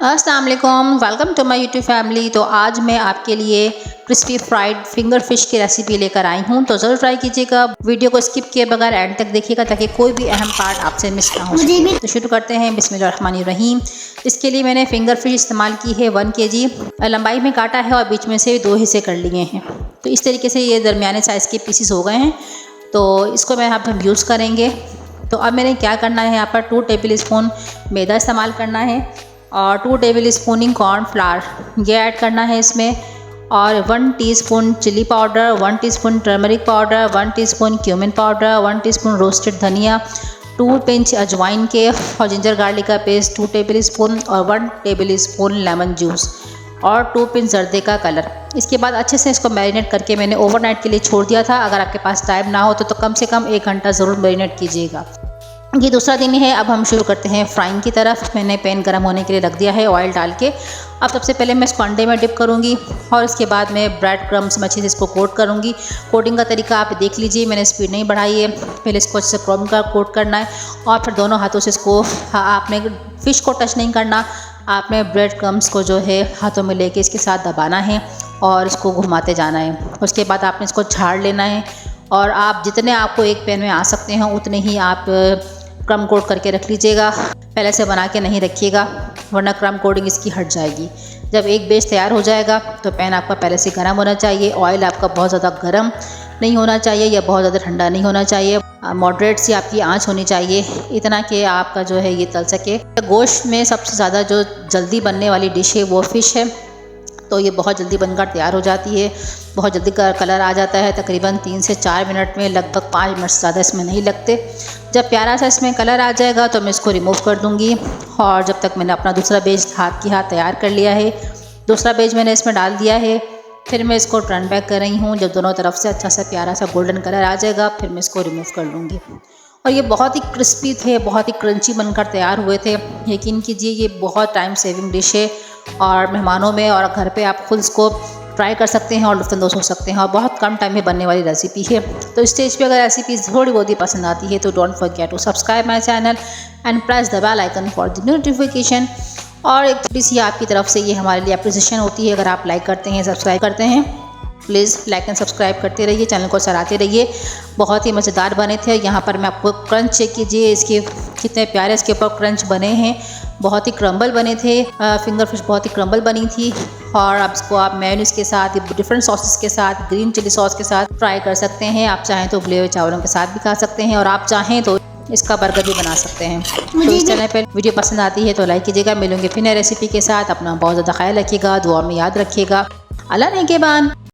अस्सलाम वालेकुम, welcome to my YouTube family. तो आज मैं आपके लिए क्रिस्पी फ्राइड फिंगर फिश की रेसिपी लेकर आई हूँ। तो ज़रूर ट्राई कीजिएगा, वीडियो को स्किप किए बगैर एंड तक देखिएगा ताकि कोई भी अहम पार्ट आपसे मिस ना हो सके। तो शुरू करते हैं, बिस्मिल्लाहिर्रहमानिर्रहीम। इसके लिए मैंने फिंगर फिश इस्तेमाल की है 1 kg, लंबाई में काटा है और बीच में से 2 हिस्से कर लिए हैं। तो इस तरीके से ये दरमियाने साइज़ के पीसीस हो गए हैं। तो इसको मैं यहाँ पर यूज़ करेंगे। तो अब मैंने क्या करना है, यहाँ पर 2 टेबल स्पून मैदा इस्तेमाल करना है और 2 टेबल स्पून कॉर्नफ्लावर ये ऐड करना है इसमें, और 1 teaspoon chilli powder, 1 teaspoon turmeric powder, 1 teaspoon cumin powder, 1 teaspoon roasted धनिया, 2 पिंच अजवाइन के और जिंजर गार्लिक का पेस्ट 2 टेबल स्पून और 1 टेबल स्पून लेमन जूस और 2 पिंच जर्दे का कलर। इसके बाद अच्छे से इसको मैरिनेट करके मैंने ओवरनाइट के लिए छोड़ दिया था। अगर आपके पास टाइम ना हो तो कम से कम 1 घंटा ज़रूर मैरिनेट कीजिएगा। ये दूसरा दिन है। अब हम शुरू करते हैं फ्राइंग की तरफ। मैंने पैन गर्म होने के लिए रख दिया है ऑयल डाल के। अब सबसे पहले मैं इसको अंडे में डिप करूँगी और इसके बाद मैं ब्रेड क्रम्स में अच्छे से इसको कोट करूँगी। कोटिंग का तरीका आप देख लीजिए, मैंने स्पीड नहीं बढ़ाई है। पहले इसको अच्छे से क्रम का कोट करना है और फिर दोनों हाथों से इसको, आपने फ़िश को टच नहीं करना, आपने ब्रेड क्रम्स को जो है हाथों में लेके इसके साथ दबाना है और इसको घुमाते जाना है। उसके बाद आपने इसको झाड़ लेना है और आप जितने आपको एक पैन में आ सकते हैं उतने ही आप क्रम कोट करके रख लीजिएगा। पहले से बना के नहीं रखिएगा वरना क्रम कोटिंग इसकी हट जाएगी। जब एक बेस तैयार हो जाएगा तो पैन आपका पहले से गर्म होना चाहिए। ऑयल आपका बहुत ज़्यादा गर्म नहीं होना चाहिए या बहुत ज़्यादा ठंडा नहीं होना चाहिए। मॉडरेट सी आपकी आंच होनी चाहिए, इतना कि आपका जो है ये तल सके। गोश्त में सबसे ज़्यादा जो जल्दी बनने वाली डिश है वो फ़िश है। तो ये बहुत जल्दी बनकर तैयार हो जाती है, बहुत जल्दी कलर आ जाता है। तकरीबन 3 से 4 मिनट में, लगभग 5 मिनट से ज़्यादा इसमें नहीं लगते। जब प्यारा सा इसमें कलर आ जाएगा तो मैं इसको रिमूव कर दूँगी। और जब तक मैंने अपना दूसरा बेज हाथ तैयार कर लिया है, दूसरा बेज मैंने इसमें डाल दिया है। फिर मैं इसको टर्न बैक कर रही हूँ। जब दोनों तरफ से अच्छा सा प्यारा सा गोल्डन कलर आ जाएगा फिर मैं इसको रिमूव कर लूँगी। और ये बहुत ही क्रिस्पी थे, बहुत ही क्रंची बनकर तैयार हुए थे। यकीन कीजिए ये बहुत टाइम सेविंग डिश है और मेहमानों में और घर पे आप खुद इसको ट्राई कर सकते हैं और लुत्फ़अंदोज़ हो सकते हैं और बहुत कम टाइम में बनने वाली रेसिपी है। तो स्टेज पे अगर रेसिपी थोड़ी बहुत ही पसंद आती है तो don't forget to subscribe my channel and press the bell icon for the notification. और एक थोड़ी सी आपकी तरफ से ये हमारे लिए अप्रिसिएशन होती है। अगर आप लाइक करते हैं, सब्सक्राइब करते हैं, प्लीज़ लाइक एंड सब्सक्राइब करते रहिए, चैनल को सराहते रहिए। बहुत ही मज़ेदार बने थे। यहाँ पर मैं आपको क्रंच चेक कीजिए, इसके कितने प्यारे इसके ऊपर क्रंच बने हैं। बहुत ही क्रम्बल बने थे। फिंगर फिश बहुत ही क्रम्बल बनी थी। और आप इसको आप मेयोनीज़ के साथ, डिफरेंट सॉसेस के साथ, ग्रीन चिली सॉस के साथ ट्राई कर सकते हैं। आप चाहें तो उबले हुए चावलों के साथ भी खा सकते हैं और आप चाहें तो इसका बर्गर भी बना सकते हैं। तो इस चैनल पर वीडियो पसंद आती है तो लाइक कीजिएगा। मिलूंगे फिर नई रेसिपी के साथ। अपना बहुत ज़्यादा ख्याल रखिएगा, दुआ में याद रखिएगा। अल्लाह नेगेबान।